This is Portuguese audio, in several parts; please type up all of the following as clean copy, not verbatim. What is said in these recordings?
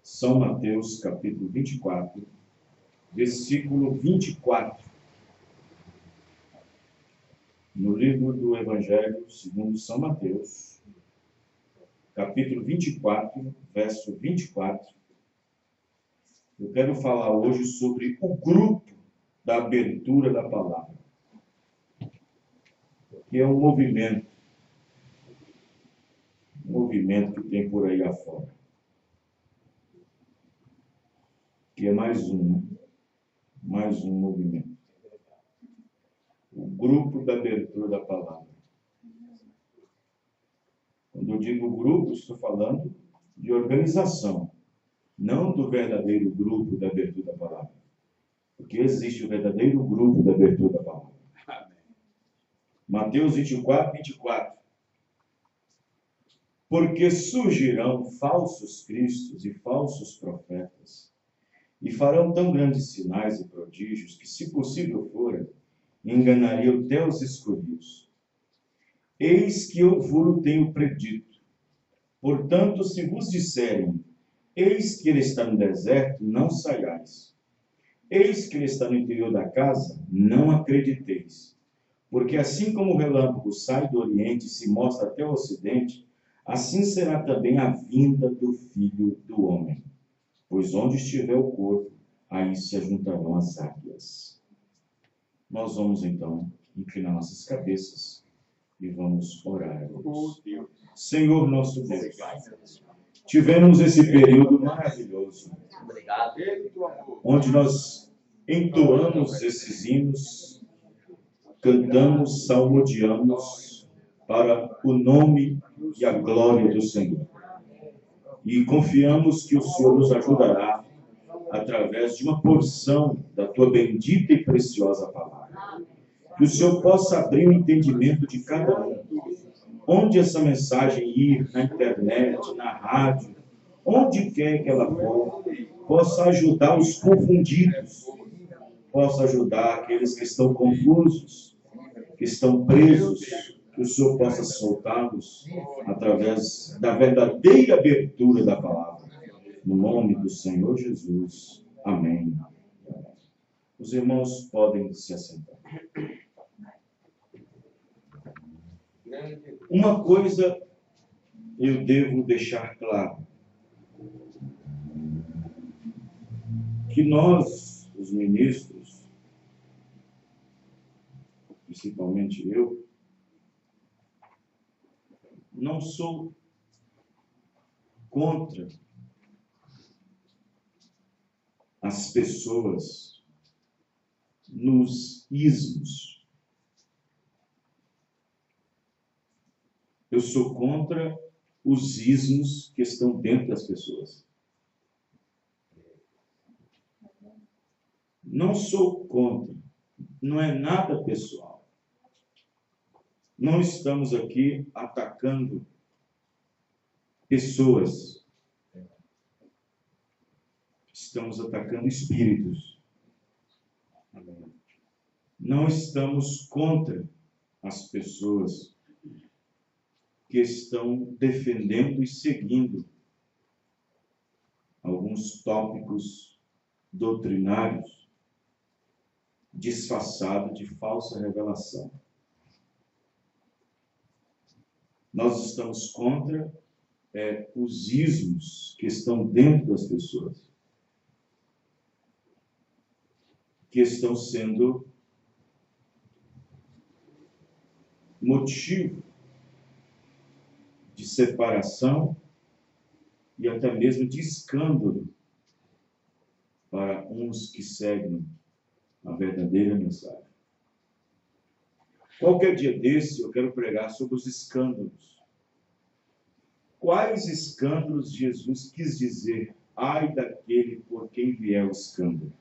São Mateus, capítulo 24, versículo 24. No livro do Evangelho segundo São Mateus, capítulo 24, verso 24, eu quero falar hoje sobre o grupo da abertura da palavra, que é um movimento que tem por aí afora, que é mais um movimento. O grupo da abertura da palavra. Quando eu digo grupo, estou falando de organização, não do verdadeiro grupo da abertura da palavra. Porque existe o verdadeiro grupo da abertura da palavra. Mateus 24, 24. Porque surgirão falsos cristos e falsos profetas, e farão tão grandes sinais e prodígios que, se possível fora, enganariam até os escolhidos. Eis que eu vos tenho predito. Portanto, se vos disserem, eis que ele está no deserto, não saiais. Eis que ele está no interior da casa, não acrediteis. Porque assim como o relâmpago sai do oriente e se mostra até o ocidente, assim será também a vinda do Filho do Homem. Pois onde estiver o corpo, aí se ajuntarão as águias. Nós vamos então inclinar nossas cabeças e vamos orar. Senhor nosso Deus, tivemos esse período maravilhoso, onde nós entoamos esses hinos, cantamos, salmodiamos para o nome e a glória do Senhor. E confiamos que o Senhor nos ajudará através de uma porção da tua bendita e preciosa palavra. Que o Senhor possa abrir o entendimento de cada um. Onde essa mensagem ir, na internet, na rádio, onde quer que ela for, possa ajudar os confundidos, possa ajudar aqueles que estão confusos, que estão presos, que o Senhor possa soltá-los através da verdadeira abertura da palavra. No nome do Senhor Jesus. Amém. Os irmãos podem se assentar. Uma coisa eu devo deixar claro, que nós, os ministros, principalmente eu, não sou contra as pessoas nos ismos. Eu sou contra os ismos que estão dentro das pessoas. Não sou contra. Não é nada pessoal. Não estamos aqui atacando pessoas. Estamos atacando espíritos. Não estamos contra as pessoas que estão defendendo e seguindo alguns tópicos doutrinários disfarçados de falsa revelação. Nós estamos contra os ismos que estão dentro das pessoas, que estão sendo motivo de separação e até mesmo de escândalo para uns que seguem a verdadeira mensagem. Qualquer dia desse eu quero pregar sobre os escândalos. Quais escândalos Jesus quis dizer? Ai daquele por quem vier o escândalo.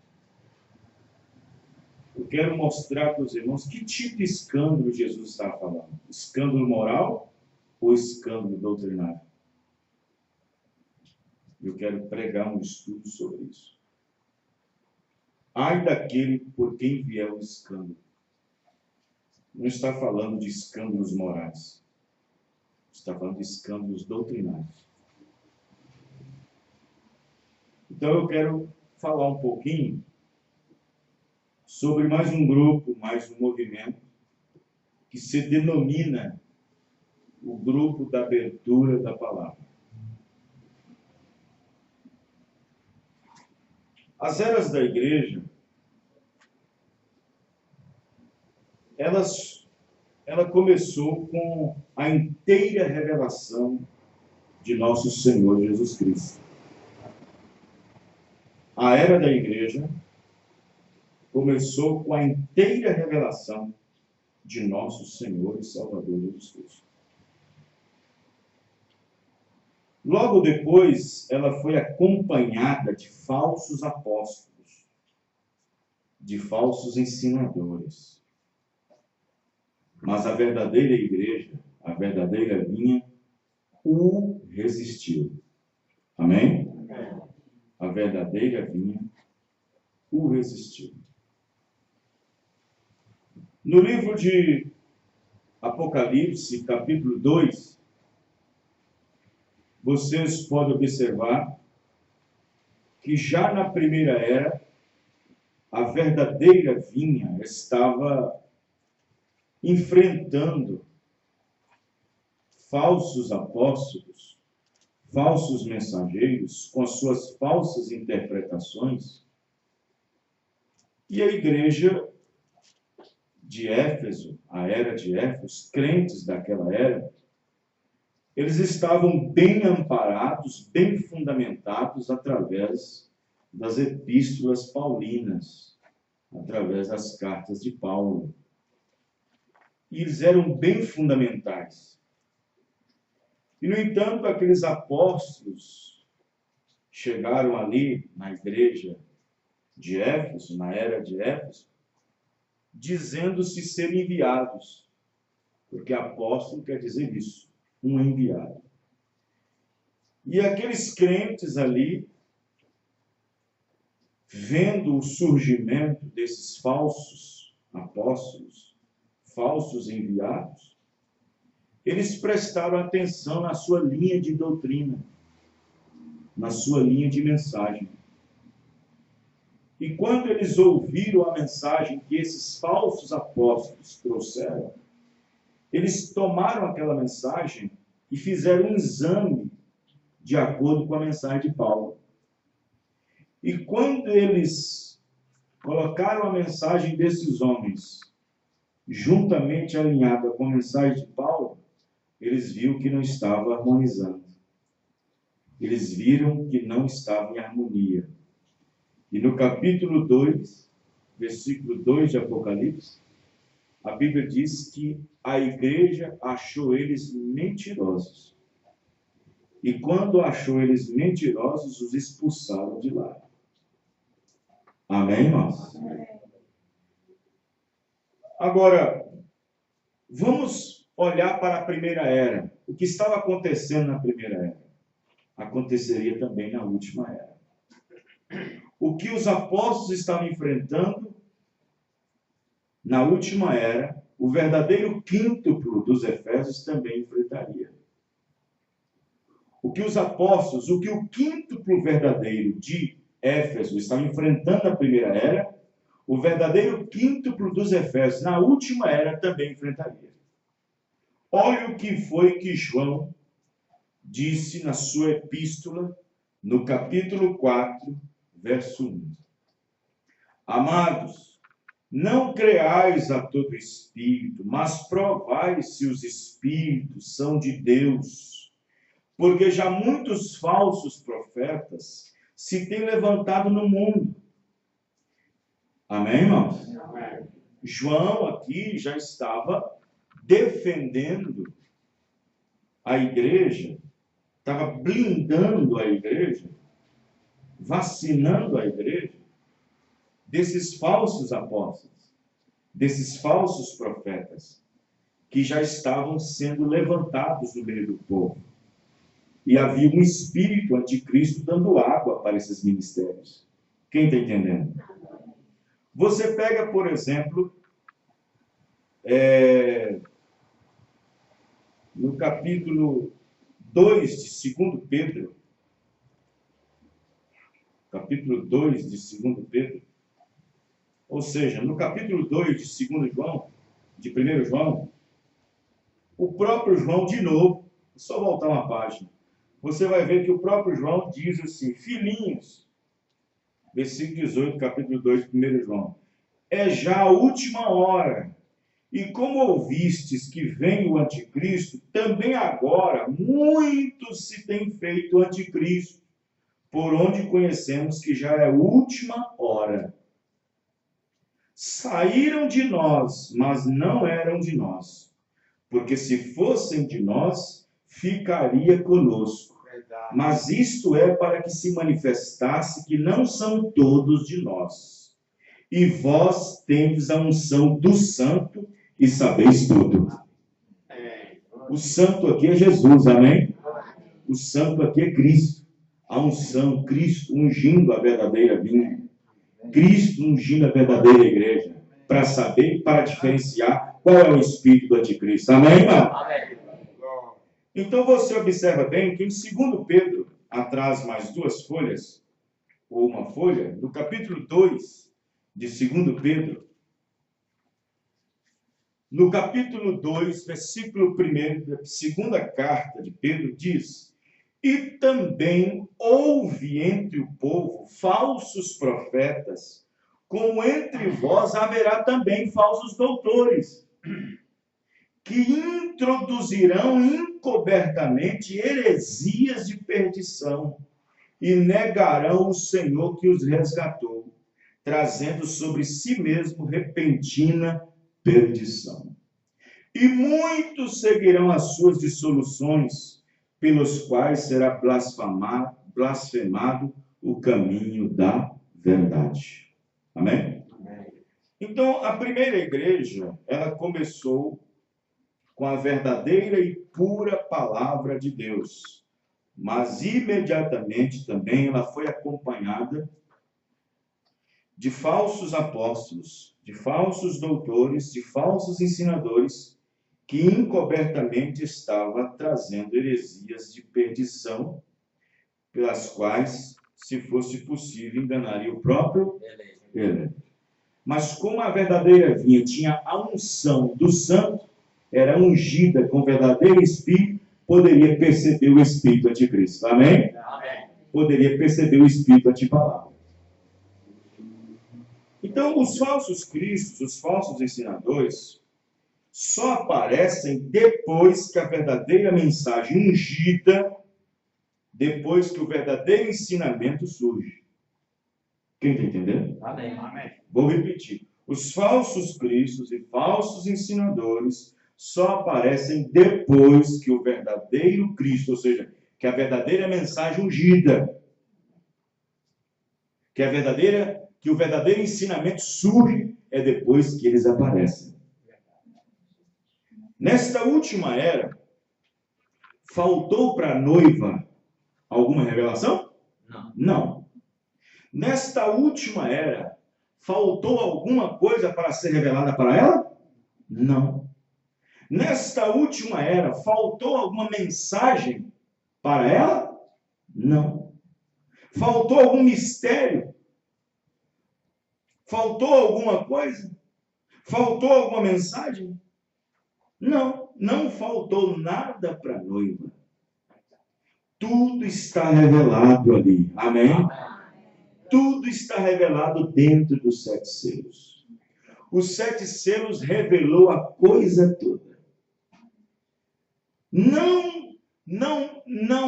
Eu quero mostrar para os irmãos que tipo de escândalo Jesus está falando. Escândalo moral ou escândalo doutrinário? Eu quero pregar um estudo sobre isso. Ai daquele por quem vier o escândalo. Não está falando de escândalos morais. Está falando de escândalos doutrinários. Então eu quero falar um pouquinho sobre mais um grupo, mais um movimento que se denomina o grupo da abertura da palavra. As eras da igreja, ela começou com a inteira revelação de nosso Senhor Jesus Cristo. A era da igreja começou com a inteira revelação de nosso Senhor e Salvador Jesus Cristo. Logo depois, ela foi acompanhada de falsos apóstolos, de falsos ensinadores. Mas a verdadeira igreja, a verdadeira vinha, o resistiu. Amém? A verdadeira vinha, o resistiu. No livro de Apocalipse, capítulo 2, vocês podem observar que já na primeira era, a verdadeira vinha estava enfrentando falsos apóstolos, falsos mensageiros, com as suas falsas interpretações. E a igreja de Éfeso, a era de Éfeso, os crentes daquela era, eles estavam bem amparados, bem fundamentados através das epístolas paulinas, através das cartas de Paulo. E eles eram bem fundamentais. E, no entanto, aqueles apóstolos chegaram ali na igreja de Éfeso, na era de Éfeso, dizendo-se ser enviados, porque apóstolo quer dizer isso, um enviado. E aqueles crentes ali, vendo o surgimento desses falsos apóstolos, falsos enviados, eles prestaram atenção na sua linha de doutrina, na sua linha de mensagem. E quando eles ouviram a mensagem que esses falsos apóstolos trouxeram, eles tomaram aquela mensagem e fizeram um exame de acordo com a mensagem de Paulo. E quando eles colocaram a mensagem desses homens juntamente alinhada com a mensagem de Paulo, eles viram que não estava harmonizando. Eles viram que não estava em harmonia. E no capítulo 2, versículo 2 de Apocalipse, a Bíblia diz que a igreja achou eles mentirosos. E quando achou eles mentirosos, os expulsaram de lá. Amém, irmãos? Agora, vamos olhar para a primeira era. O que estava acontecendo na primeira era aconteceria também na última era. O que os apóstolos estavam enfrentando na última era, o verdadeiro quíntuplo dos Efésios também enfrentaria. O que os apóstolos, o que o quíntuplo verdadeiro de Éfeso estava enfrentando na primeira era, o verdadeiro quíntuplo dos Efésios na última era também enfrentaria. Olha o que foi que João disse na sua epístola, no capítulo 4, verso 1. Amados, não creais a todo espírito, mas provai se os espíritos são de Deus, porque já muitos falsos profetas se têm levantado no mundo. Amém, irmãos? Amém. João aqui já estava defendendo a igreja, estava blindando a igreja, vacinando a igreja desses falsos apóstolos, desses falsos profetas, que já estavam sendo levantados no meio do povo. E havia um espírito anticristo dando água para esses ministérios. Quem está entendendo? Você pega, por exemplo, no capítulo 2 de 2 Pedro, capítulo 2 de 2 Pedro. Ou seja, no capítulo 2 de 2 João, de 1 João, o próprio João, de novo, é só voltar uma página, você vai ver que o próprio João diz assim: filhinhos, versículo 18, capítulo 2 de 1 João, é já a última hora, e como ouvistes que vem o anticristo, também agora muitos se têm feito anticristo, por onde conhecemos que já é a última hora. Saíram de nós, mas não eram de nós, porque se fossem de nós, ficaria conosco. Mas isto é para que se manifestasse que não são todos de nós. E vós tendes a unção do Santo e sabeis tudo. O Santo aqui é Jesus, amém? O Santo aqui é Cristo. A unção, Cristo ungindo a verdadeira vinha. Cristo ungindo a verdadeira igreja. Para saber, para diferenciar qual é o espírito do anticristo. Amém, irmão? Amém. Então você observa bem que em 2 Pedro, atrás mais 2 folhas, ou uma folha, no capítulo 2 de 2 Pedro, no capítulo 2, versículo 1, da segunda carta de Pedro, diz: e também houve entre o povo falsos profetas, como entre vós haverá também falsos doutores, que introduzirão encobertamente heresias de perdição e negarão o Senhor que os resgatou, trazendo sobre si mesmo repentina perdição. E muitos seguirão as suas dissoluções, pelos quais será blasfemado o caminho da verdade. Amém? Amém. Então, a primeira igreja, ela começou com a verdadeira e pura palavra de Deus. Mas imediatamente também ela foi acompanhada de falsos apóstolos, de falsos doutores, de falsos ensinadores, que encobertamente estava trazendo heresias de perdição, pelas quais, se fosse possível, enganaria o próprio eleito. Mas como a verdadeira vinha tinha a unção do santo, era ungida com o verdadeiro espírito, poderia perceber o espírito anticristo. Amém? Amém. Poderia perceber o espírito antipalavra. Então, os falsos cristos, os falsos ensinadores, só aparecem depois que a verdadeira mensagem ungida, depois que o verdadeiro ensinamento surge. Quem está entendendo? Amém. Amém. Vou repetir. Os falsos cristos e falsos ensinadores só aparecem depois que o verdadeiro Cristo, ou seja, que a verdadeira mensagem ungida, que o verdadeiro ensinamento surge, é depois que eles aparecem. Nesta última era, faltou para a noiva alguma revelação? Não. Nesta última era, faltou alguma coisa para ser revelada para ela? Não. Nesta última era, faltou alguma mensagem para ela? Não. Faltou algum mistério? Faltou alguma coisa? Faltou alguma mensagem? Não, não faltou nada para a noiva. Tudo está revelado ali. Amém? Tudo está revelado dentro dos 7 selos. Os 7 selos revelou a coisa toda. Não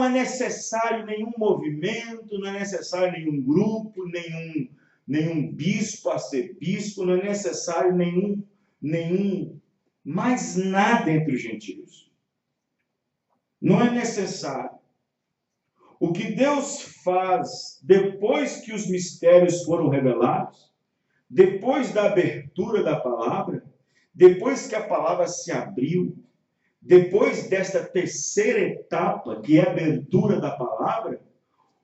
é necessário nenhum movimento, não é necessário nenhum grupo, nenhum bispo, arcebispo, não é necessário nenhum mais nada entre os gentios. Não é necessário. O que Deus faz depois que os mistérios foram revelados, depois da abertura da palavra, depois que a palavra se abriu, depois desta terceira etapa, que é a abertura da palavra,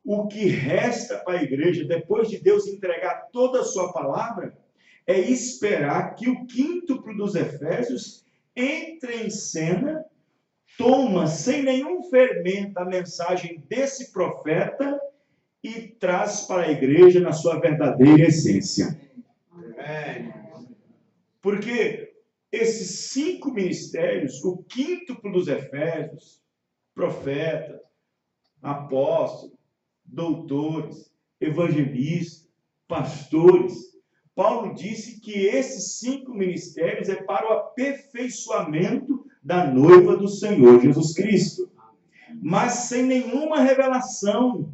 o que resta para a igreja, depois de Deus entregar toda a sua palavra, é esperar que o quíntuplo dos Efésios entre em cena, toma sem nenhum fermento a mensagem desse profeta e traz para a igreja na sua verdadeira essência. Porque esses 5 ministérios, o quíntuplo dos Efésios, profeta, apóstolo, doutores, evangelistas, pastores, Paulo disse que esses 5 ministérios é para o aperfeiçoamento da noiva do Senhor Jesus Cristo. Mas sem nenhuma revelação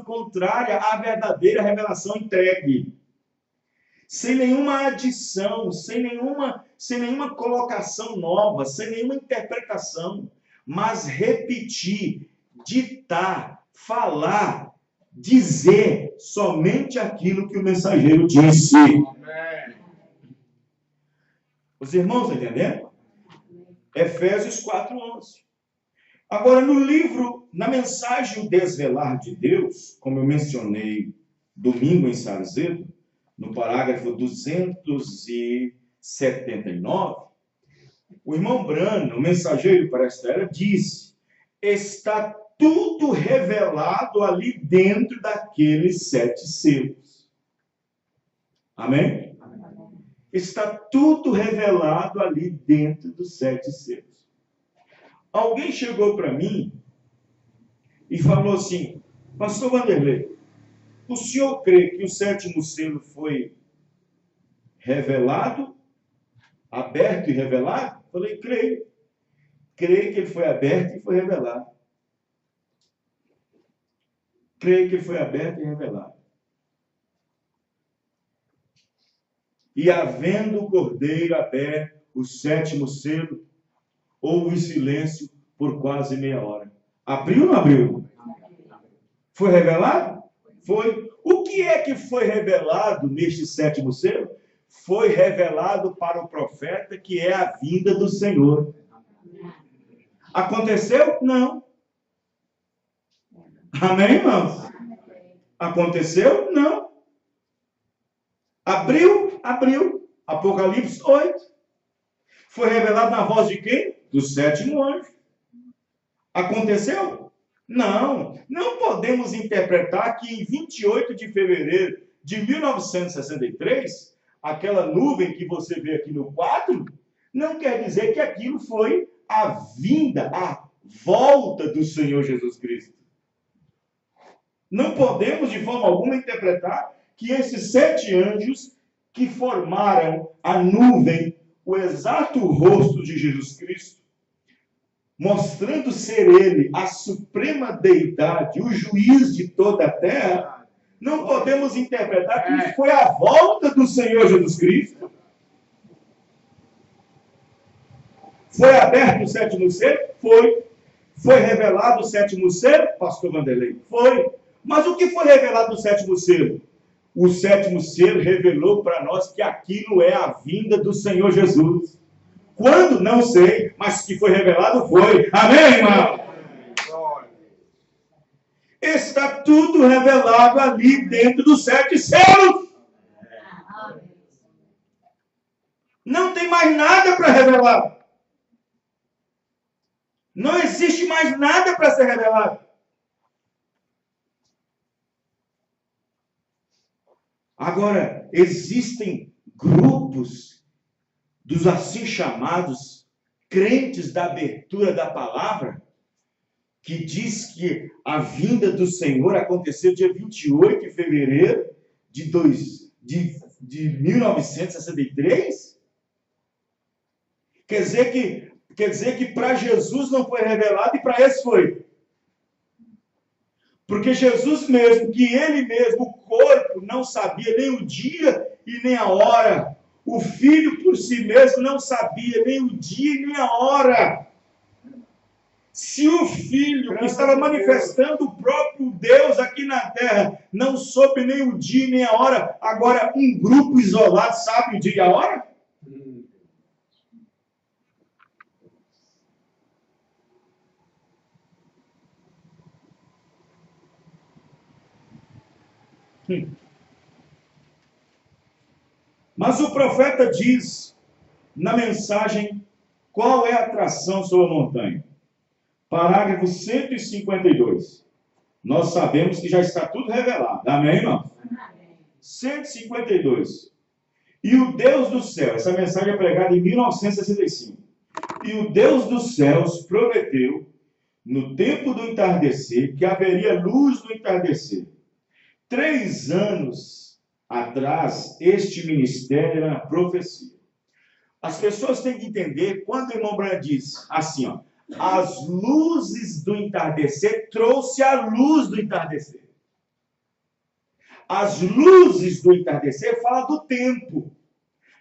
contrária à verdadeira revelação entregue. Sem nenhuma adição, sem nenhuma colocação nova, sem nenhuma interpretação, mas repetir, ditar, falar, dizer somente aquilo que o mensageiro disse. Amém. Os irmãos estão entendendo? Efésios 4:11. Agora, no livro, na mensagem O Desvelar de Deus, como eu mencionei domingo em Sarzedo, no parágrafo 279, o irmão Branham, o mensageiro para esta era, disse: está tudo revelado ali dentro daqueles 7 selos. Amém? Está tudo revelado ali dentro dos 7 selos. Alguém chegou para mim e falou assim: Pastor Vanderlei, o senhor crê que o 7º selo foi revelado, aberto e revelado? Eu falei, creio. Creio que ele foi aberto e foi revelado. Creio que ele foi aberto e revelado. E havendo o cordeiro aberto, o 7º selo, houve silêncio por quase meia hora. Abriu ou não abriu? Foi revelado? Foi. O que é que foi revelado neste 7º selo? Foi revelado para o profeta que é a vinda do Senhor. Aconteceu? Não. Amém, irmãos? Aconteceu? Não. Abriu? Abriu. Apocalipse 8. Foi revelado na voz de quem? Do 7º anjo. Aconteceu? Não. Não podemos interpretar que em 28 de fevereiro de 1963, aquela nuvem que você vê aqui no quadro, não quer dizer que aquilo foi a vinda, a volta do Senhor Jesus Cristo. Não podemos de forma alguma interpretar que esses 7 anjos que formaram a nuvem, o exato rosto de Jesus Cristo, mostrando ser ele a suprema deidade, o juiz de toda a terra, não podemos interpretar que isso foi a volta do Senhor Jesus Cristo. Foi aberto o 7º selo? Foi. Foi revelado o 7º selo? Pastor Vanderlei? Foi. Mas o que foi revelado no 7º selo? O 7º selo revelou para nós que aquilo é a vinda do Senhor Jesus. Quando? Não sei, mas que foi revelado foi. Amém, irmão? Está tudo revelado ali dentro dos 7 selos. Não tem mais nada para revelar. Não existe mais nada para ser revelado. Agora, existem grupos dos assim chamados crentes da abertura da palavra, que diz que a vinda do Senhor aconteceu dia 28 de fevereiro de 1963? Quer dizer que para Jesus não foi revelado e para esse foi. Porque Jesus mesmo, que ele mesmo, o corpo, não sabia nem o dia e nem a hora. O Filho por si mesmo não sabia nem o dia e nem a hora. Se o Filho, que estava manifestando o próprio Deus aqui na terra, não soube nem o dia e nem a hora, agora um grupo isolado sabe o dia e a hora? Mas o profeta diz na mensagem qual é a atração sobre a montanha. Parágrafo 152. nós sabemos que já está tudo revelado. Amém, irmão? 152. E o Deus do céu, essa mensagem é pregada em 1965. E o Deus dos céus prometeu, no tempo do entardecer, que haveria luz no entardecer. 3 anos atrás, este ministério era profecia. As pessoas têm que entender, quando o irmão Branham diz assim, ó, as luzes do entardecer trouxe a luz do entardecer. As luzes do entardecer fala do tempo,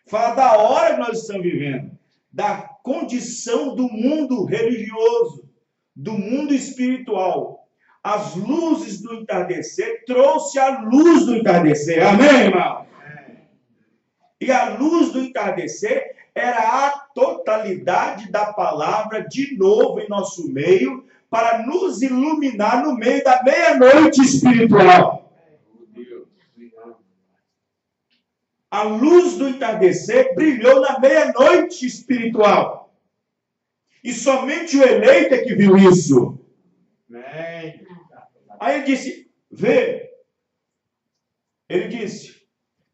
fala da hora que nós estamos vivendo, da condição do mundo religioso, do mundo espiritual. As luzes do entardecer trouxe a luz do entardecer. Amém, irmão? E a luz do entardecer era a totalidade da palavra de novo em nosso meio, para nos iluminar no meio da meia-noite espiritual. A luz do entardecer brilhou na meia-noite espiritual. E somente o eleito é que viu isso. Aí ele disse, vê. Ele disse,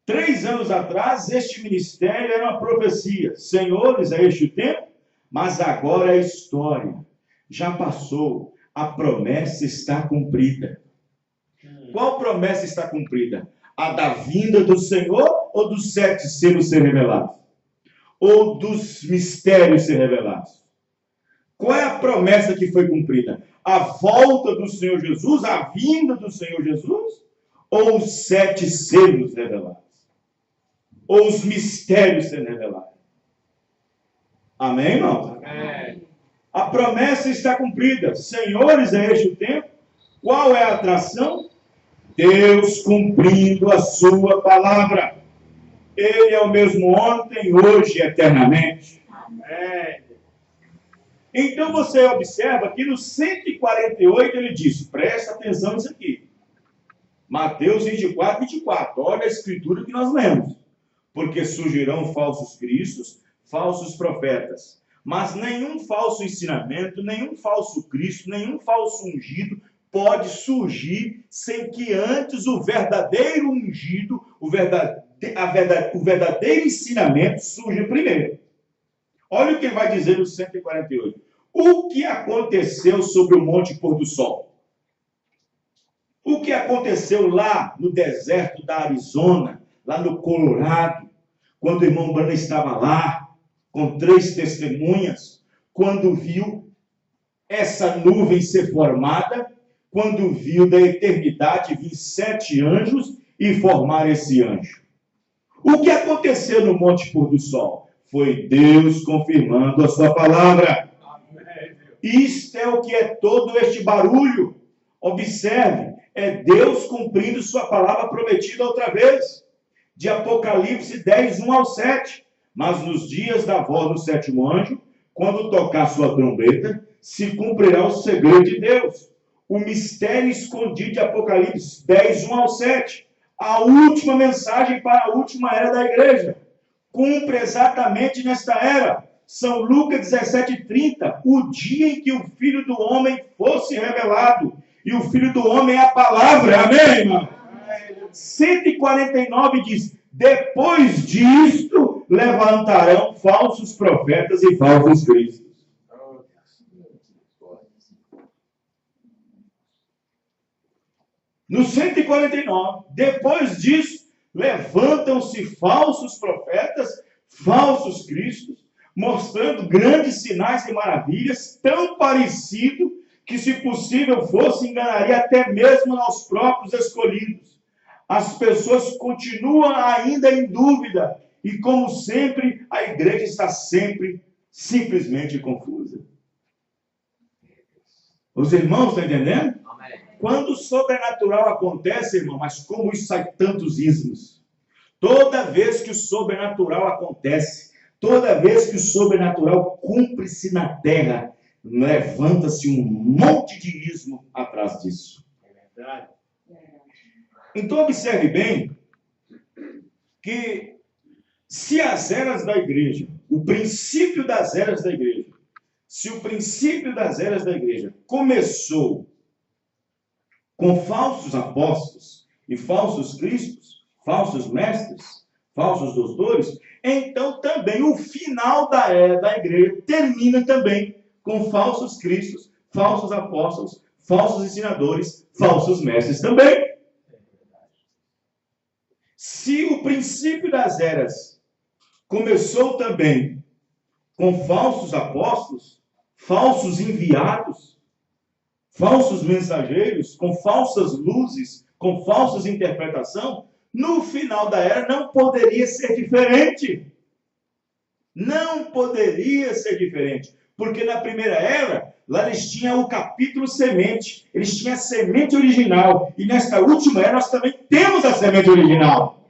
3 anos atrás, este ministério era uma profecia. Senhores, é este o tempo, mas agora é história. Já passou. A promessa está cumprida. Qual promessa está cumprida? A da vinda do Senhor ou dos 7 selos ser revelados? Ou dos mistérios ser revelados? Qual é a promessa que foi cumprida? A volta do Senhor Jesus, a vinda do Senhor Jesus? Ou os 7 selos revelados? Ou os mistérios sendo revelados? Amém, irmão? Amém. A promessa está cumprida. Senhores, é este o tempo. Qual é a atração? Deus cumprindo a sua palavra. Ele é o mesmo ontem, hoje e eternamente. Amém. Então você observa que no 148 ele diz, presta atenção nisso aqui. Mateus 24, 24. Olha a escritura que nós lemos. Porque surgirão falsos cristos, falsos profetas. Mas nenhum falso ensinamento, nenhum falso Cristo, nenhum falso ungido pode surgir sem que antes o verdadeiro ungido, o verdadeiro ensinamento surja primeiro. Olha o que ele vai dizer no 148. O que aconteceu sobre o Monte Pôr do Sol? O que aconteceu lá no deserto da Arizona, lá no Colorado, quando o irmão Branham estava lá, com 3 testemunhas, quando viu essa nuvem ser formada, quando viu da eternidade vir 7 anjos e formar esse anjo. O que aconteceu no Monte Pôr do Sol? Foi Deus confirmando a sua palavra. Isto é o que é todo este barulho. Observe, é Deus cumprindo sua palavra prometida outra vez. De Apocalipse 10, 1 ao 7. Mas nos dias da voz do 7º anjo, quando tocar sua trombeta, se cumprirá o segredo de Deus. O mistério escondido de Apocalipse 10, 1 ao 7. A última mensagem para a última era da igreja. Cumpre exatamente nesta era. São Lucas 17, 30. O dia em que o Filho do Homem fosse revelado. E o Filho do Homem é a palavra. Amém, irmão? 149 diz, depois disto levantarão falsos profetas e falsos cristos. No 149, depois disso, levantam-se falsos profetas, falsos cristos, mostrando grandes sinais e maravilhas, tão parecido que, se possível fosse, enganaria até mesmo aos próprios escolhidos. As pessoas continuam ainda em dúvida, e como sempre, a igreja está sempre simplesmente confusa. Os irmãos estão entendendo? Amém. Quando o sobrenatural acontece, irmão, mas como isso sai tantos ismos? Toda vez que o sobrenatural acontece, toda vez que o sobrenatural cumpre-se na terra, levanta-se um monte de ismo atrás disso. É verdade. Então observe bem que se as eras da igreja, o princípio das eras da igreja, se o princípio das eras da igreja começou com falsos apóstolos e falsos cristos, falsos mestres, falsos doutores, então também o final da era da igreja termina também com falsos cristos, falsos apóstolos, falsos ensinadores, falsos mestres também. Se o princípio das eras começou também com falsos apóstolos, falsos enviados, falsos mensageiros, com falsas luzes, com falsas interpretações, no final da era não poderia ser diferente. Não poderia ser diferente. Porque na primeira era, lá eles tinham o capítulo semente. Eles tinham a semente original. E nesta última era nós também temos a semente original.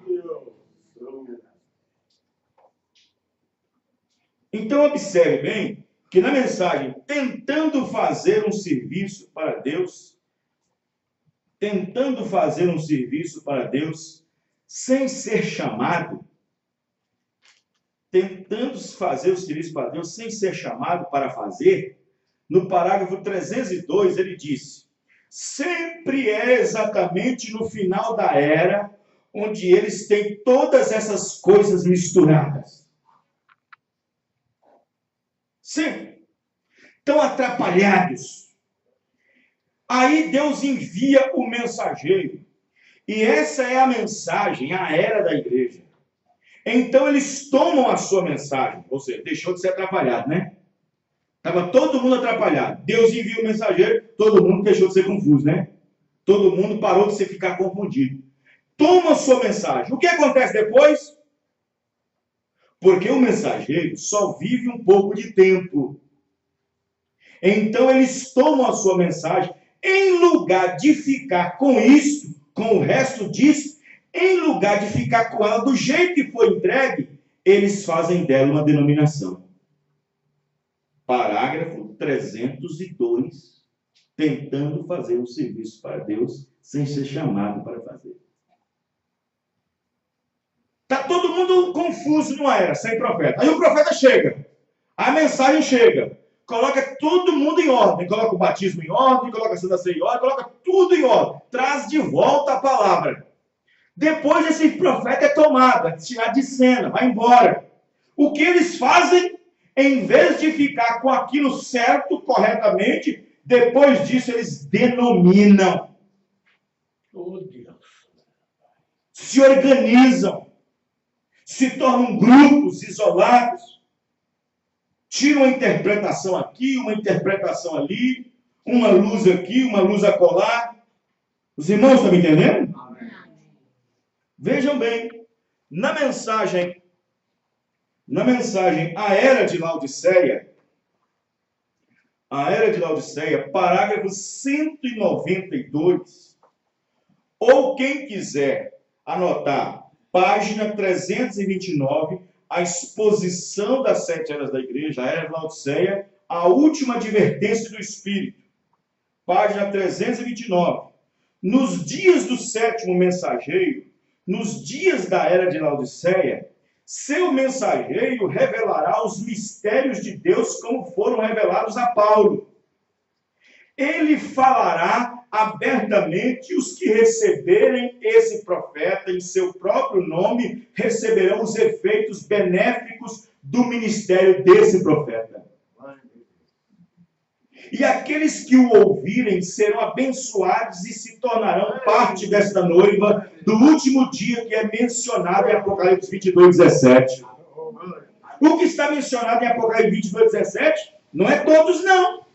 Então observe bem que na mensagem, tentando fazer um serviço para Deus, sem ser chamado, tentando fazer o serviço para Deus sem ser chamado para fazer, no parágrafo 302 ele disse: sempre é exatamente no final da era onde eles têm todas essas coisas misturadas. Sempre. Estão atrapalhados. Aí Deus envia o mensageiro. E essa é a mensagem, a era da igreja. Então eles tomam a sua mensagem, ou seja, deixou de ser atrapalhado, né? Estava todo mundo atrapalhado. Deus envia o mensageiro, todo mundo deixou de ser confuso, né? Todo mundo parou de ficar confundido. Toma a sua mensagem. O que acontece depois? Porque o mensageiro só vive um pouco de tempo. Então eles tomam a sua mensagem, em lugar de ficar com isso, com o resto disso, em lugar de ficar com ela do jeito que foi entregue, eles fazem dela uma denominação. Parágrafo 302, tentando fazer um serviço para Deus sem ser chamado para fazer. Está todo mundo confuso numa era, sem profeta. Aí o profeta chega, a mensagem chega, coloca todo mundo em ordem, coloca o batismo em ordem, coloca a Santa Ceia em ordem, coloca tudo em ordem, traz de volta a palavra. Depois esse profeta é tomado, tirado de cena, vai embora. O que eles fazem, em vez de ficar com aquilo certo, corretamente, depois disso eles denominam. Oh, Deus. Se organizam. Se tornam grupos isolados. Tiram uma interpretação aqui, uma interpretação ali, uma luz aqui, uma luz acolá. Os irmãos estão me entendendo? Vejam bem, na mensagem A Era de Laodiceia, parágrafo 192, ou quem quiser anotar, página 329, a exposição das 7 eras da igreja, a Era de Laodiceia, a última advertência do Espírito, página 329. Nos dias do sétimo mensageiro, nos dias da Era de Laodiceia, seu mensageiro revelará os mistérios de Deus como foram revelados a Paulo. Ele falará abertamente, os que receberem esse profeta em seu próprio nome receberão os efeitos benéficos do ministério desse profeta. E aqueles que o ouvirem serão abençoados e se tornarão parte desta noiva do último dia que é mencionado em Apocalipse 22, 17. O que está mencionado em Apocalipse 22, 17 não é todos, não.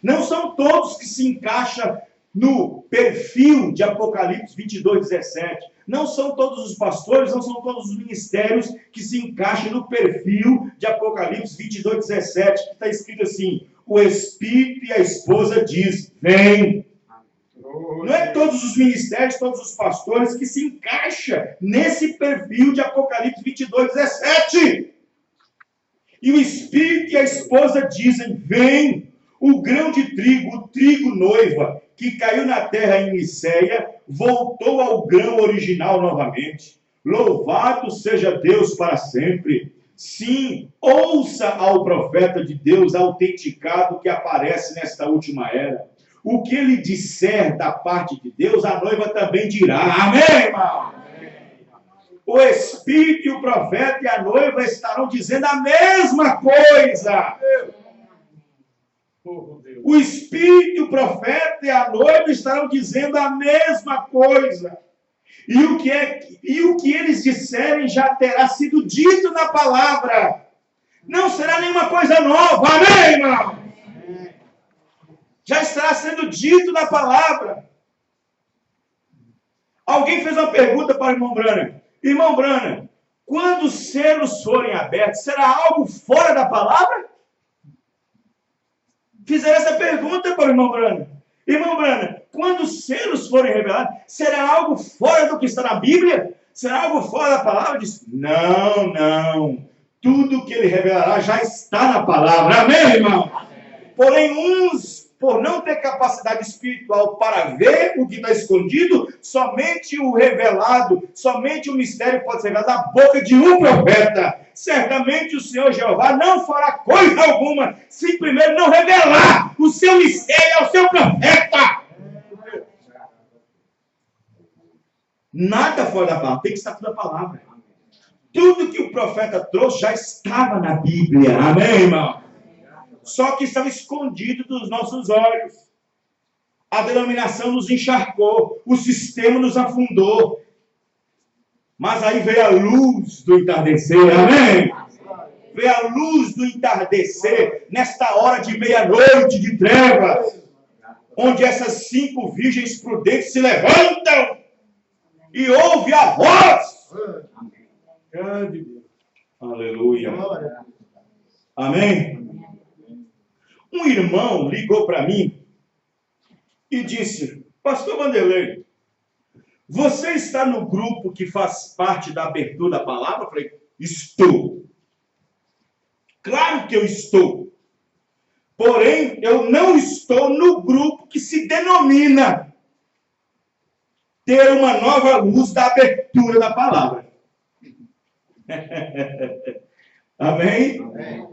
Não são todos que se encaixam no perfil de Apocalipse 22, 17. Não são todos os pastores, não são todos os ministérios que se encaixam no perfil de Apocalipse 22, 17, que está escrito assim: o Espírito e a esposa diz, vem. Não é todos os ministérios, todos os pastores que se encaixam nesse perfil de Apocalipse 22, 17. E o Espírito e a esposa dizem, vem. O grão de trigo, o trigo noiva, que caiu na terra em Niceia, voltou ao grão original novamente. Louvado seja Deus para sempre. Sim, ouça ao profeta de Deus autenticado que aparece nesta última era. o que ele disser da parte de Deus, a noiva também dirá. Amém, irmão? O Espírito e o profeta e a noiva estarão dizendo a mesma coisa. O Espírito e o profeta e a noiva estarão dizendo a mesma coisa. E o que eles disserem já terá sido dito na palavra. Não será nenhuma coisa nova. Amém, irmão? Já estará sendo dito na palavra. Alguém fez uma pergunta para o irmão Branham. Irmão Branham, quando os selos forem abertos, será algo fora da palavra? Fizeram essa pergunta para o irmão Branham. Irmão Branham, quando os selos forem revelados, será algo fora do que está na Bíblia? Será algo fora da palavra? Diz, não. Tudo que ele revelará já está na palavra. Amém, irmão? Porém, uns, por não ter capacidade espiritual para ver o que está escondido, somente o revelado, somente o mistério pode ser revelado da boca de um profeta. Certamente o Senhor Jeová não fará coisa alguma se primeiro não revelar o seu mistério ao seu profeta. Nada fora da palavra, tem que estar tudo na palavra. Tudo que o profeta trouxe já estava na Bíblia. Amém, irmão? Só que estava escondido dos nossos olhos. A denominação nos encharcou, o sistema nos afundou. Mas aí veio a luz do entardecer, amém? Veio a luz do entardecer, nesta hora de meia-noite de trevas, onde essas 5 virgens prudentes se levantam e ouvem a voz. Grande Deus. Aleluia. Amém? Um irmão ligou para mim e disse, Pastor Vanderlei, você está no grupo que faz parte da abertura da palavra? Eu falei, estou. Claro que eu estou. Porém, eu não estou no grupo que se denomina ter uma nova luz da abertura da palavra. Amém? Amém.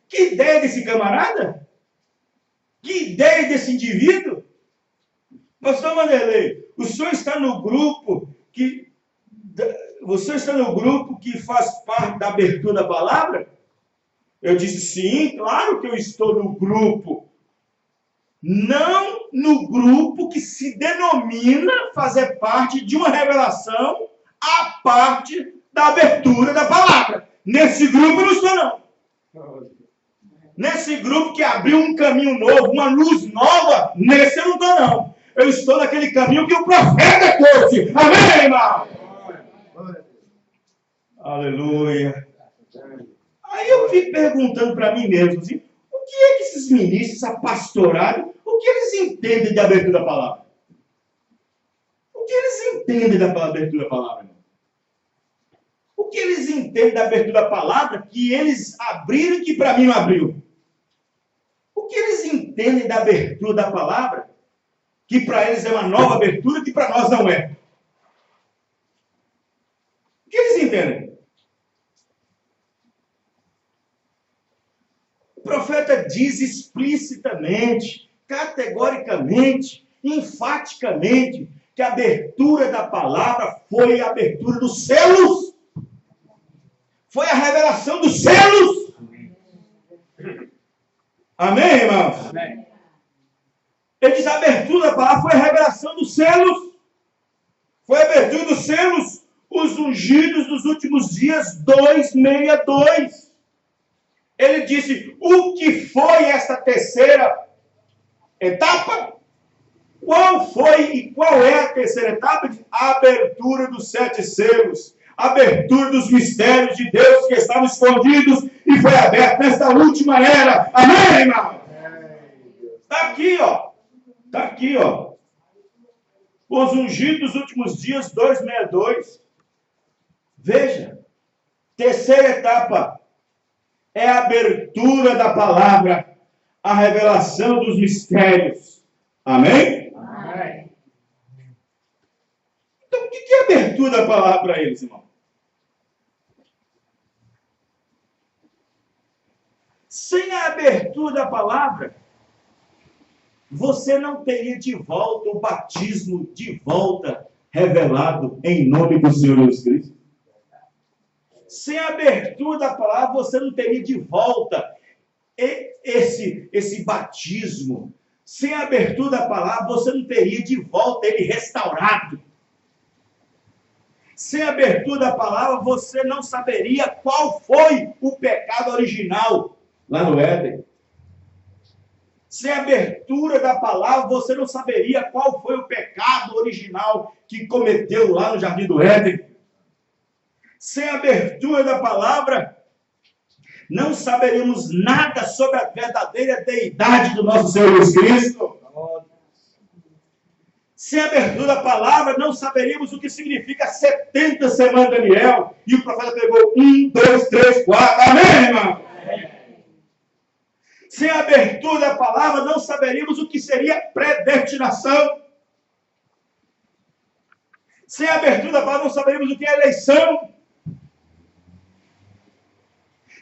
Que ideia desse camarada? Que ideia desse indivíduo? Pastor Vanderlei, o senhor está no grupo que faz parte da abertura da palavra? Eu disse, sim, claro que eu estou no grupo. Não no grupo que se denomina fazer parte de uma revelação à parte da abertura da palavra. Nesse grupo eu não estou, não. Nesse grupo que abriu um caminho novo, uma luz nova, nesse eu não estou, não. Eu estou naquele caminho que o profeta trouxe. Amém, irmão? Aleluia. Aí eu fico perguntando para mim mesmo, assim, o que é que esses ministros, essa pastorada, o que eles entendem da abertura da palavra? O que eles entendem da abertura da palavra, irmão? O que eles entendem da abertura da palavra que eles abriram e que para mim não abriu? O que eles entendem da abertura da palavra que para eles é uma nova abertura que para nós não é? O que eles entendem? O profeta diz explicitamente, categoricamente, enfaticamente, que a abertura da palavra foi a abertura dos selos. Foi a revelação dos selos. Amém, irmãos? Amém. Ele diz, a abertura da palavra foi a revelação dos selos. Foi a abertura dos selos, os ungidos dos últimos dias, 2:62. Ele disse, o que foi esta terceira etapa? Qual foi e qual é a terceira etapa? A abertura dos 7 selos. A abertura dos mistérios de Deus que estavam escondidos e foi aberto nesta última era. Amém, irmão? Está aqui, ó. Está aqui, ó. Os ungidos dos últimos dias, 2:62. Veja. Terceira etapa. É a abertura da palavra. A revelação dos mistérios. Amém? Amém. Então, o que é a abertura da palavra para eles, irmão? Sem a abertura da palavra, você não teria de volta o batismo de volta revelado em nome do Senhor Jesus Cristo. Sem a abertura da palavra, você não teria de volta esse batismo. Sem a abertura da palavra, você não teria de volta ele restaurado. Sem a abertura da palavra, você não saberia qual foi o pecado original lá no Éden. Sem a abertura da palavra, você não saberia qual foi o pecado original que cometeu lá no Jardim do Éden. Sem a abertura da palavra, não saberíamos nada sobre a verdadeira deidade do nosso Senhor Jesus Cristo. Sem a abertura da palavra, não saberíamos o que significa 70 semanas de Daniel. E o profeta pegou 1, 2, 3, 4. Amém, irmão? Sem a abertura da palavra, não saberíamos o que seria predestinação. Sem a abertura da palavra, não saberíamos o que é eleição.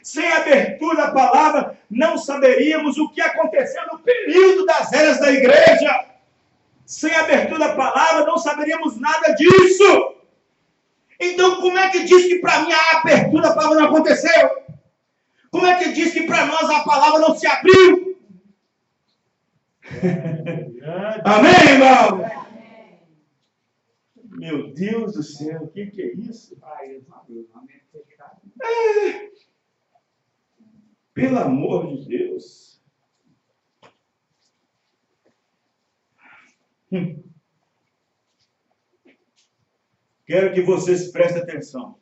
Sem a abertura da palavra, não saberíamos o que aconteceu no período das eras da igreja. Sem a abertura da palavra, não saberíamos nada disso. Então, como é que diz que para mim a abertura da palavra não aconteceu? Como é que diz que para nós a palavra não se abriu? Amém, irmão? Meu Deus do céu, o que é isso? Pelo amor de Deus. Quero que vocês prestem atenção.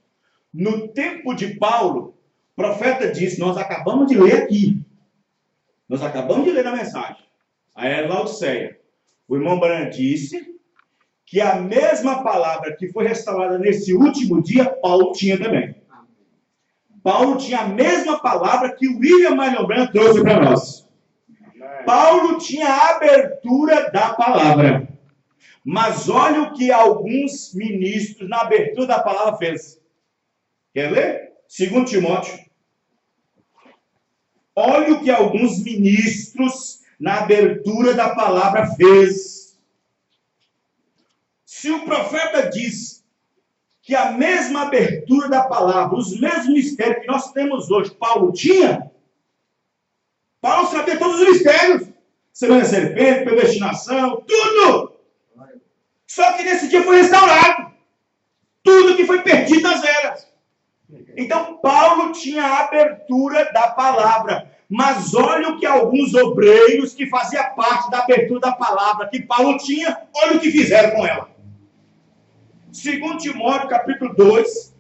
No tempo de Paulo, o profeta disse, nós acabamos de ler aqui. Nós acabamos de ler na mensagem. A era Laodiceia. O irmão Branham disse que a mesma palavra que foi restaurada nesse último dia, Paulo tinha também. Paulo tinha a mesma palavra que o William Marion Branham trouxe para nós. Paulo tinha a abertura da palavra. Mas olha o que alguns ministros na abertura da palavra fez. Quer ler? 2 Timóteo. Olha o que alguns ministros na abertura da palavra fez. Se o profeta diz que a mesma abertura da palavra, os mesmos mistérios que nós temos hoje, Paulo tinha, Paulo sabia todos os mistérios. Semana da serpente, predestinação, tudo. Só que nesse dia foi restaurado. Tudo que foi perdido nas eras. Então, Paulo tinha a abertura da palavra. Mas olha o que alguns obreiros que faziam parte da abertura da palavra que Paulo tinha, olha o que fizeram com ela. 2 Timóteo, capítulo 2,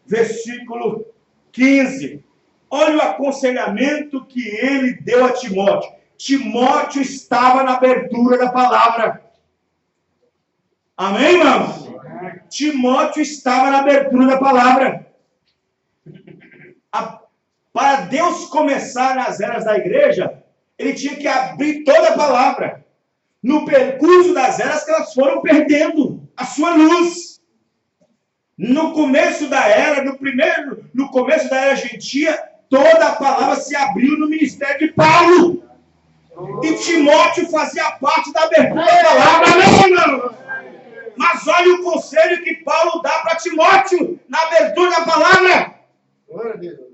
versículo 15. Olha o aconselhamento que ele deu a Timóteo. Timóteo estava na abertura da palavra. Amém, irmãos? Timóteo estava na abertura da palavra. Para Deus começar nas eras da igreja, ele tinha que abrir toda a palavra. No percurso das eras que elas foram perdendo a sua luz. No começo da era, no começo da era gentia, toda a palavra se abriu no ministério de Paulo. E Timóteo fazia parte da abertura da palavra. Não. Mas olha o conselho que Paulo dá para Timóteo na abertura da palavra. Glória a Deus.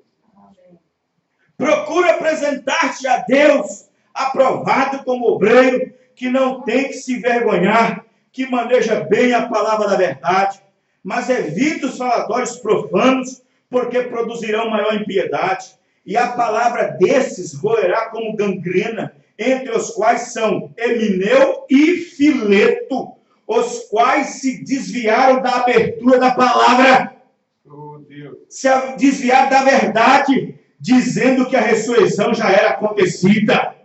Procura apresentar-te a Deus, aprovado como obreiro, que não tem que se envergonhar, que maneja bem a palavra da verdade, mas evita os falatórios profanos, porque produzirão maior impiedade, e a palavra desses roerá como gangrena, entre os quais são Emineu e Fileto, os quais se desviaram da abertura da palavra, se desviaram da verdade, dizendo que a ressurreição já era acontecida.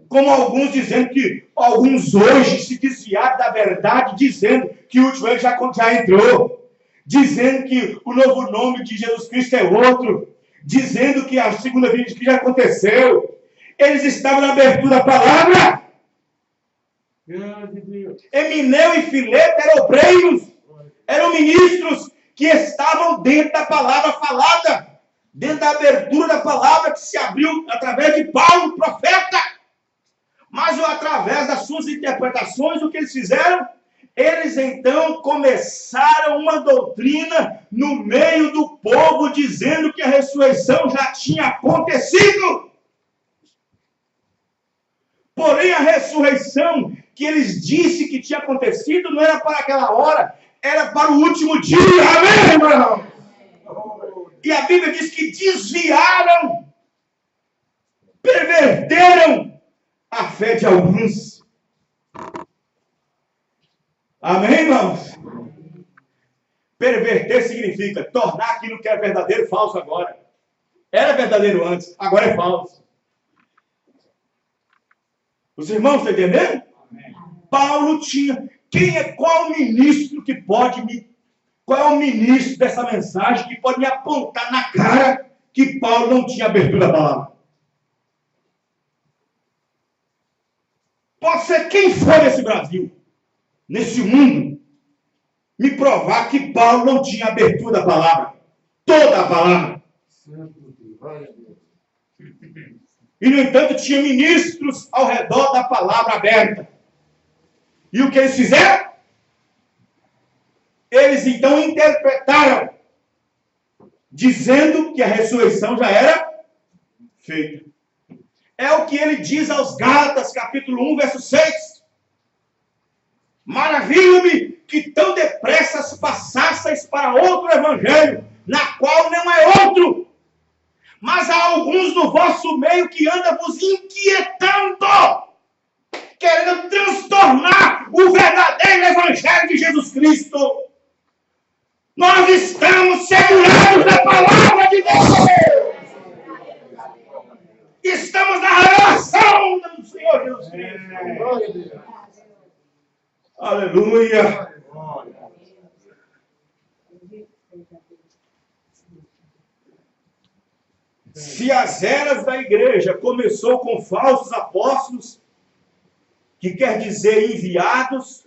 Como alguns dizendo que alguns hoje se desviaram da verdade, dizendo que o último ano já entrou, dizendo que o novo nome de Jesus Cristo é outro, dizendo que a segunda vinda de Cristo já aconteceu. Eles estavam na abertura da palavra. Emineu e Fileto eram obreiros, eram ministros que estavam dentro da palavra falada, dentro da abertura da palavra que se abriu através de Paulo, profeta. Mas através das suas interpretações, o que eles fizeram? Eles então começaram uma doutrina no meio do povo, dizendo que a ressurreição já tinha acontecido. Porém, a ressurreição que eles disseram que tinha acontecido não era para aquela hora, era para o último dia. Amém, irmão? E a Bíblia diz que desviaram, perverteram a fé de alguns. Amém, irmãos? Perverter significa tornar aquilo que é verdadeiro falso agora. Era verdadeiro antes, agora é falso. Os irmãos estão entendendo? Amém. Paulo tinha... Qual o ministro que pode me... Qual é o ministro dessa mensagem que pode me apontar na cara que Paulo não tinha abertura da palavra? Pode ser quem for nesse Brasil, nesse mundo, me provar que Paulo não tinha abertura da palavra. Toda a palavra. E, no entanto, tinha ministros ao redor da palavra aberta. E o que eles fizeram? Eles, então, interpretaram, dizendo que a ressurreição já era feita. É o que ele diz aos Gálatas, capítulo 1, verso 6. Maravilha-me que tão depressa passasseis para outro evangelho, na qual não é outro. Mas há alguns do vosso meio que andam vos inquietando, querendo transtornar o verdadeiro evangelho de Jesus Cristo. Nós estamos segurados na palavra de Deus. Estamos na revelação do Senhor Jesus Cristo. Aleluia. Se as eras da igreja começou com falsos apóstolos, que quer dizer enviados,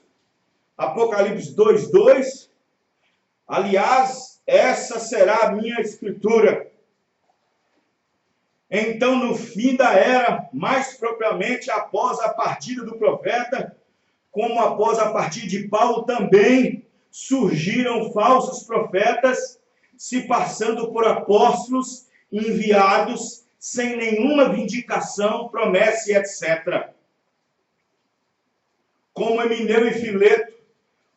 Apocalipse 2:2, aliás, essa será a minha escritura. Então, no fim da era, mais propriamente após a partida do profeta, como após a partida de Paulo também, surgiram falsos profetas, se passando por apóstolos enviados, sem nenhuma vindicação, promessa e etc. Como Emineu e Fileto,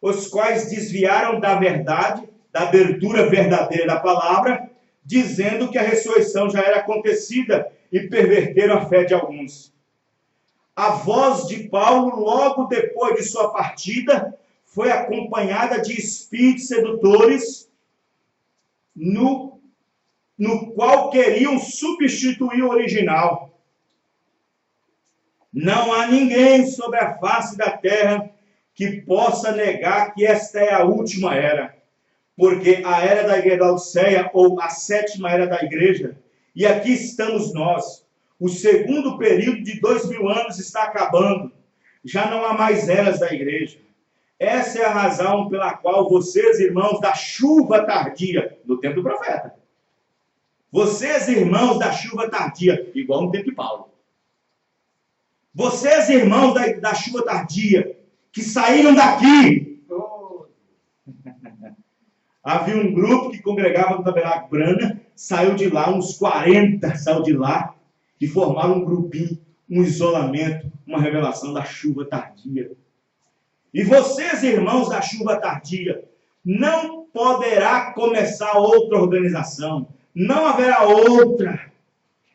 os quais desviaram da verdade, da abertura verdadeira da palavra, dizendo que a ressurreição já era acontecida e perverteram a fé de alguns. A voz de Paulo, logo depois de sua partida, foi acompanhada de espíritos sedutores, no qual queriam substituir o original. Não há ninguém sobre a face da terra que possa negar que esta é a última era, porque a era da igreja da Odisseia, ou a sétima era da igreja, e aqui estamos nós. O segundo período de 2000 anos está acabando. Já não há mais eras da igreja. Essa é a razão pela qual vocês, irmãos da chuva tardia, no tempo do profeta, vocês, irmãos da chuva tardia, igual no tempo de Paulo, vocês, irmãos da chuva tardia, que saíram daqui. Havia um grupo que congregava no Tabernáculo Brana, saiu de lá, uns 40 saiu de lá, e formaram um grupinho, um isolamento, uma revelação da chuva tardia. E vocês, irmãos da chuva tardia, não poderá começar outra organização, não haverá outra.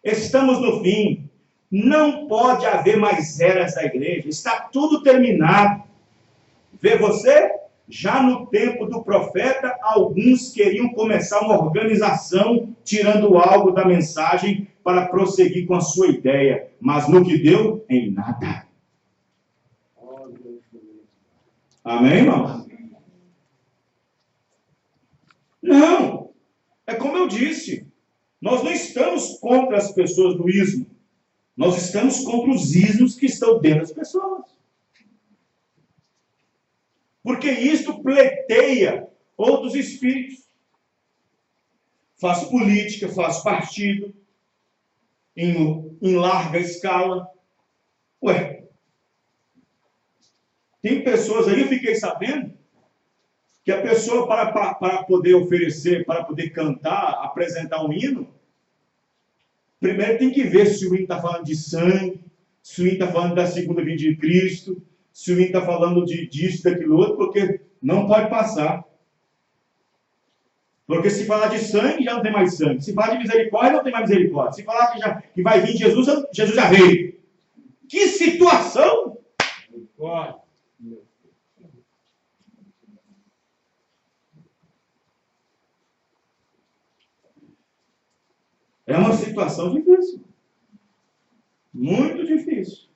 Estamos no fim. Não pode haver mais eras da igreja. Está tudo terminado. Vê você? Já no tempo do profeta, alguns queriam começar uma organização, tirando algo da mensagem para prosseguir com a sua ideia. Mas no que deu? Em nada. Amém, irmão? Não. É como eu disse. Nós não estamos contra as pessoas do ismo. Nós estamos contra os ismos que estão dentro das pessoas. Porque isto pleiteia outros espíritos. Faz política, faz partido, em larga escala. Ué, Tem pessoas aí, eu fiquei sabendo, que a pessoa, para poder oferecer, para poder cantar, apresentar um hino, primeiro tem que ver se o hino está falando de sangue, se o hino está falando da segunda vinda de Cristo, se o hino está falando disso, daquilo outro, porque não pode passar. Porque se falar de sangue, já não tem mais sangue. Se falar de misericórdia, não tem mais misericórdia. Se falar que vai vir Jesus, Jesus já veio. Que situação! É uma situação difícil. Muito difícil.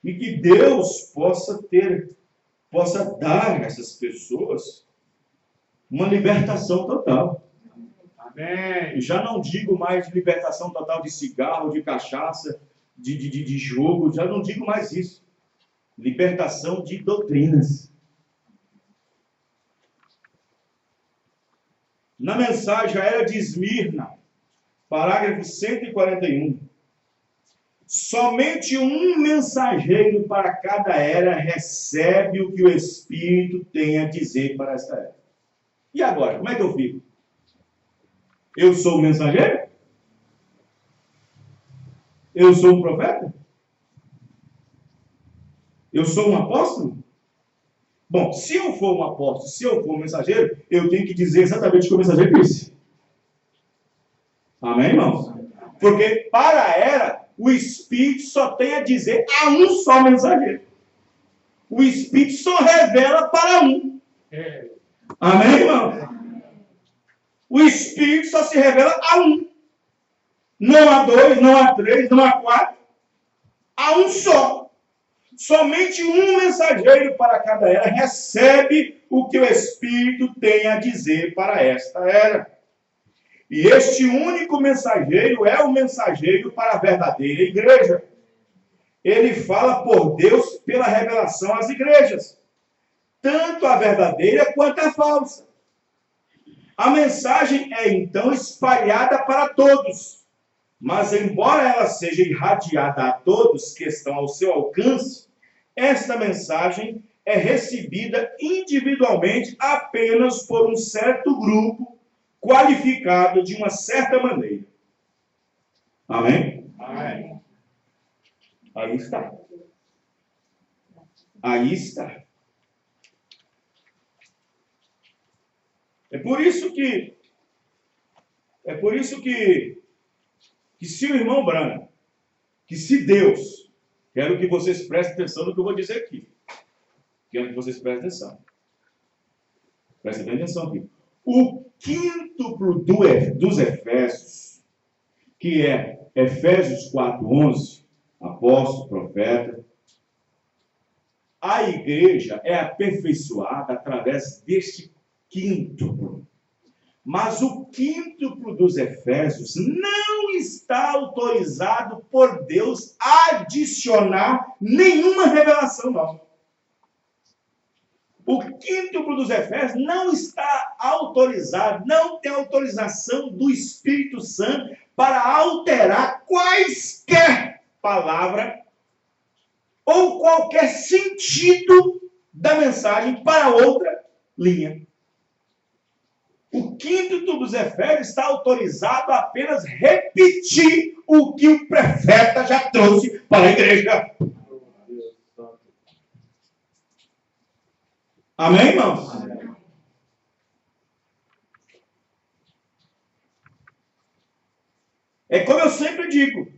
E que Deus possa dar a essas pessoas uma libertação total. Amém. Já não digo mais de libertação total de cigarro, de cachaça, de jogo, já não digo mais isso. Libertação de doutrinas. Na mensagem à era de Esmirna, parágrafo 141, somente um mensageiro para cada era recebe o que o Espírito tem a dizer para esta era. E agora, como é que eu fico? Eu sou o mensageiro? Eu sou um profeta? Eu sou um apóstolo? Bom, se eu for um apóstolo, se eu for um mensageiro, eu tenho que dizer exatamente o que o mensageiro disse. Amém, irmãos? Porque para a era, o Espírito só tem a dizer a um só mensageiro. O Espírito só revela para um. Amém, irmão? O Espírito só se revela a um. Não há dois, não há três, não há quatro. Há um só. Somente um mensageiro para cada era recebe o que o Espírito tem a dizer para esta era. E este único mensageiro é o mensageiro para a verdadeira igreja. Ele fala por Deus pela revelação às igrejas. Tanto a verdadeira quanto a falsa. A mensagem é então espalhada para todos, mas embora ela seja irradiada a todos que estão ao seu alcance, esta mensagem é recebida individualmente apenas por um certo grupo qualificado de uma certa maneira. Amém? Amém. Aí está. Aí está. É por isso que se o irmão Branco, que se Deus, quero que vocês prestem atenção no que eu vou dizer aqui. Quero que vocês prestem atenção. Prestem bem atenção aqui. O quíntuplo dos Efésios, que é Efésios 4:11, apóstolo, profeta, a igreja é aperfeiçoada através deste quíntuplo. Mas o quíntuplo dos Efésios não está autorizado por Deus a adicionar nenhuma revelação nova. O quíntuplo dos Efésios não está autorizado, não tem autorização do Espírito Santo para alterar quaisquer palavra ou qualquer sentido da mensagem para outra linha. O quíntuplo dos Efésios está autorizado a apenas repetir o que o profeta já trouxe para a igreja. Amém, irmãos? Amém. É como eu sempre digo,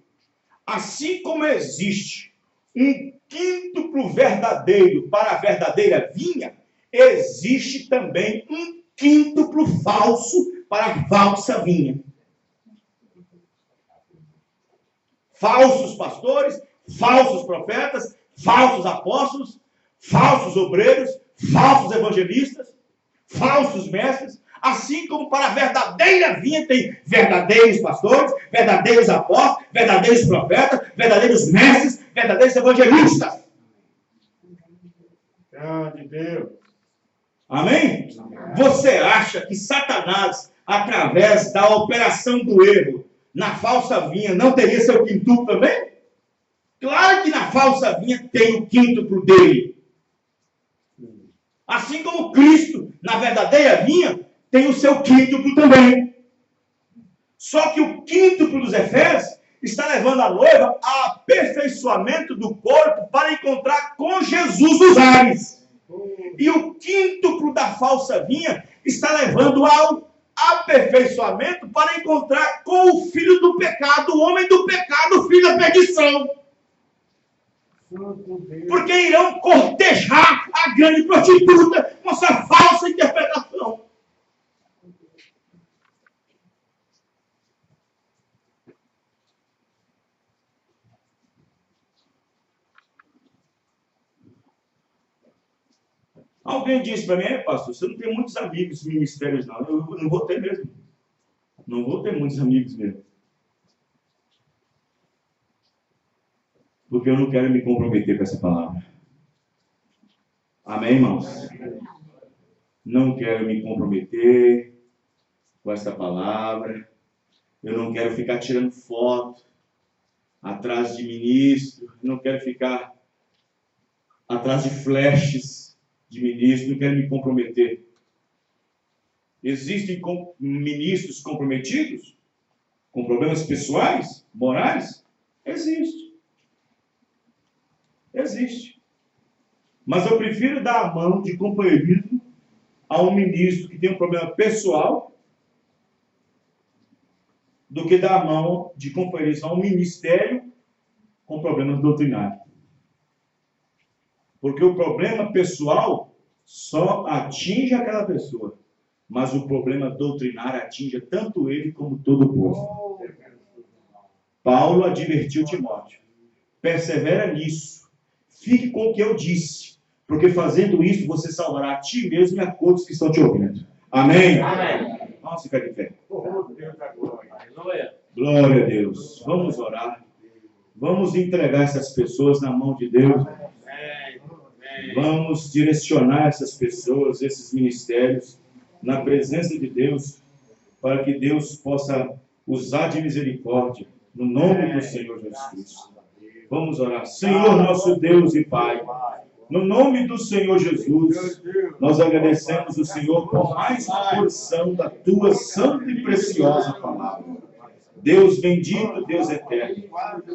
assim como existe um quíntuplo verdadeiro para a verdadeira vinha, existe também um quíntuplo falso para a falsa vinha. Falsos pastores, falsos profetas, falsos apóstolos, falsos obreiros, falsos evangelistas, falsos mestres, assim como para a verdadeira vinha tem verdadeiros pastores, verdadeiros apóstolos, verdadeiros profetas, verdadeiros mestres, verdadeiros evangelistas. Grande Deus. Amém? Amém? Você acha que Satanás, através da operação do erro na falsa vinha, não teria seu quíntuplo também? Claro que na falsa vinha tem o quíntuplo dele. Assim como Cristo, na verdadeira vinha, tem o seu quíntuplo também. Só que o quíntuplo dos Efésios está levando a noiva ao aperfeiçoamento do corpo para encontrar com Jesus nos ares. E o quíntuplo da falsa vinha está levando ao aperfeiçoamento para encontrar com o filho do pecado, o homem do pecado, o filho da perdição. Porque irão cortejar a grande prostituta com essa falsa interpretação. Alguém disse para mim, pastor, você não tem muitos amigos ministérios, não. Eu não vou ter mesmo. Não vou ter muitos amigos mesmo. Porque eu não quero me comprometer com essa palavra. Amém, irmãos? Não quero me comprometer com essa palavra. Eu não quero ficar tirando foto atrás de ministro. Eu não quero ficar atrás de flashes de ministro, não quero me comprometer. Existem ministros comprometidos? Com problemas pessoais? Morais? Existe. Existe. Mas eu prefiro dar a mão de companheirismo a um ministro que tem um problema pessoal do que dar a mão de companheirismo a um ministério com problemas doutrinários. Porque o problema pessoal só atinge aquela pessoa. Mas o problema doutrinário atinge tanto ele como todo o povo. Paulo advertiu Timóteo. Persevera nisso. Fique com o que eu disse. Porque fazendo isso, você salvará a ti mesmo e a todos que estão te ouvindo. Amém? Amém. Vamos ficar de pé. Glória a Deus. Vamos orar. Vamos entregar essas pessoas na mão de Deus. Vamos direcionar essas pessoas, esses ministérios, na presença de Deus, para que Deus possa usar de misericórdia, no nome do Senhor Jesus Cristo. Vamos orar. Senhor, nosso Deus e Pai, no nome do Senhor Jesus, nós agradecemos o Senhor por mais uma porção da Tua santa e preciosa palavra. Deus bendito, Deus eterno,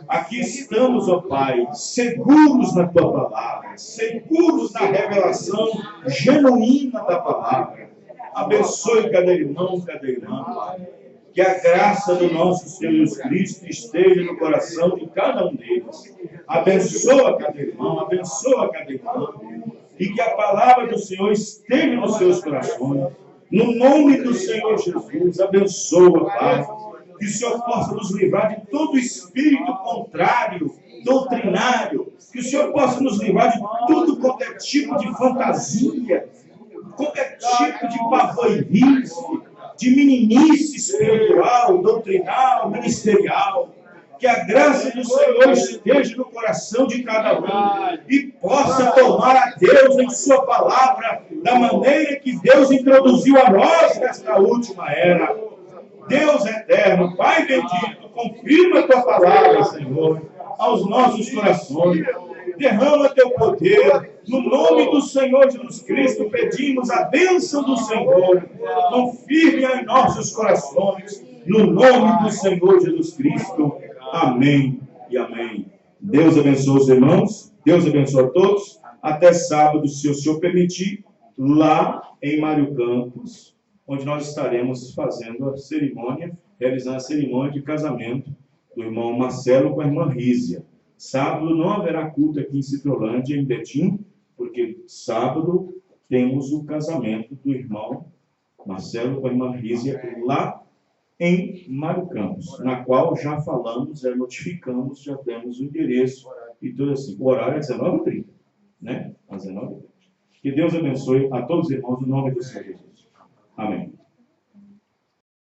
aqui estamos, ó Pai, seguros na Tua palavra, seguros na revelação genuína da palavra. Abençoe cada irmão, cada irmã, Pai. Que a graça do nosso Senhor Jesus Cristo esteja no coração de cada um deles. Abençoa cada irmão, abençoa cada irmã. E que a palavra do Senhor esteja nos seus corações. No nome do Senhor Jesus, abençoa, Pai. Que o Senhor possa nos livrar de todo espírito contrário, doutrinário. Que o Senhor possa nos livrar de tudo qualquer tipo de fantasia, qualquer tipo de pavoirice, de meninice espiritual, doutrinal, ministerial. Que a graça do Senhor esteja no coração de cada um e possa tomar a Deus em sua palavra da maneira que Deus introduziu a nós nesta última era. Deus eterno, Pai bendito, confirma a Tua palavra, Senhor, aos nossos corações. Derrama Teu poder. No nome do Senhor Jesus Cristo, pedimos a bênção do Senhor. Confirme em nossos corações. No nome do Senhor Jesus Cristo. Amém e amém. Deus abençoe os irmãos. Deus abençoe a todos. Até sábado, se o Senhor permitir, lá em Mário Campos, onde nós estaremos fazendo a cerimônia, realizando a cerimônia de casamento do irmão Marcelo com a irmã Rízia. Sábado não haverá culto aqui em Citrolândia, em Betim, porque sábado temos o casamento do irmão Marcelo com a irmã Rízia lá em Mário Campos, na qual já falamos, já notificamos, já temos o endereço e tudo assim. O horário é 19h30, né? Às 19h30. Que Deus abençoe a todos os irmãos no nome do Senhor Jesus. Amém.